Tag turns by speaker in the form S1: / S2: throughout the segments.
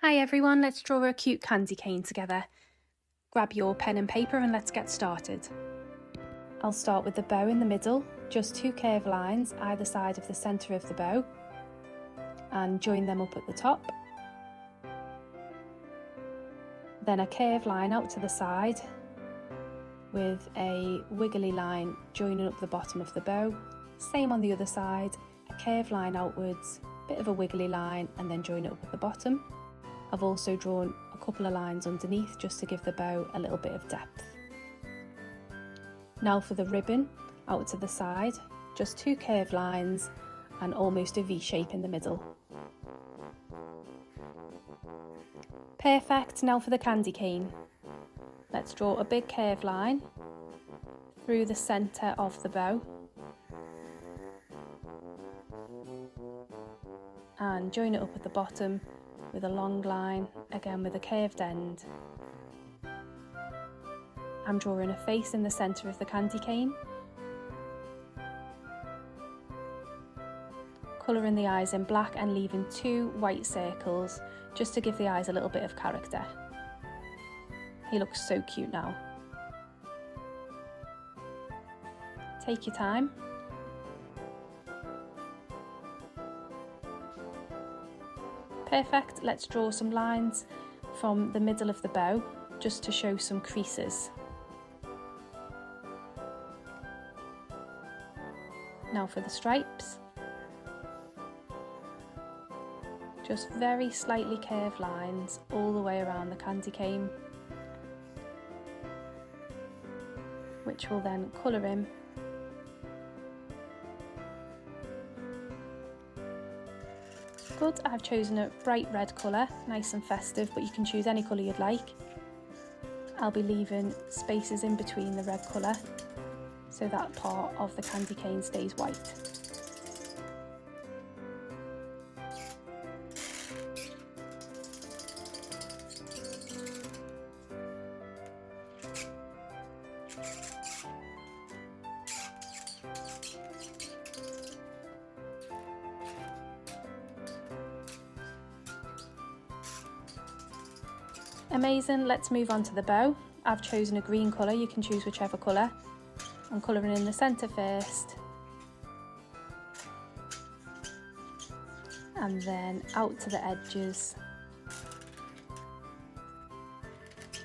S1: Hi everyone, let's draw a cute candy cane together. Grab your pen and paper and let's get started. I'll start with the bow in the middle, just 2 curved lines either side of the centre of the bow and join them up at the top. Then a curved line out to the side with a wiggly line joining up the bottom of the bow. Same on the other side, a curved line outwards, bit of a wiggly line and then join it up at the bottom. I've also drawn a couple of lines underneath just to give the bow a little bit of depth. Now for the ribbon, out to the side, just 2 curved lines and almost a V shape in the middle. Perfect, now for the candy cane. Let's draw a big curved line through the centre of the bow and join it up at the bottom with a long line, again with a curved end. I'm drawing a face in the centre of the candy cane. Colouring the eyes in black and leaving 2 white circles just to give the eyes a little bit of character. He looks so cute now. Take your time. Perfect, let's draw some lines from the middle of the bow just to show some creases. Now for the stripes. Just very slightly curved lines all the way around the candy cane, which will then colour in. Good, I've chosen a bright red colour, nice and festive, but you can choose any colour you'd like. I'll be leaving spaces in between the red colour so that part of the candy cane stays white. Amazing, let's move on to the bow. I've chosen a green colour, you can choose whichever colour. I'm colouring in the centre first. And then out to the edges.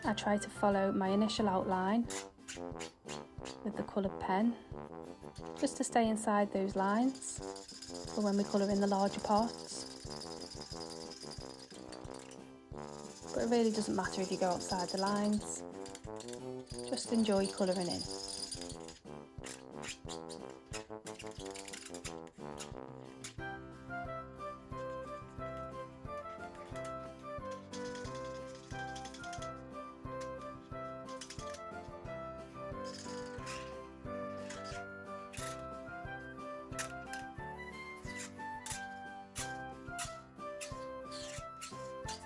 S1: I try to follow my initial outline with the coloured pen, just to stay inside those lines for when we colour in the larger parts. But it really doesn't matter if you go outside the lines, just enjoy colouring in.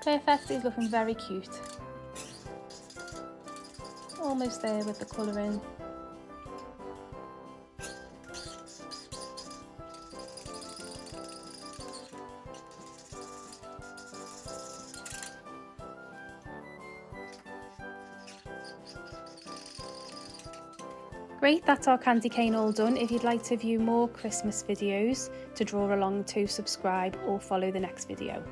S1: Perfect, he's looking very cute. Almost there with the colouring. Great, that's our candy cane all done. If you'd like to view more Christmas videos to draw along to, subscribe or follow the next video.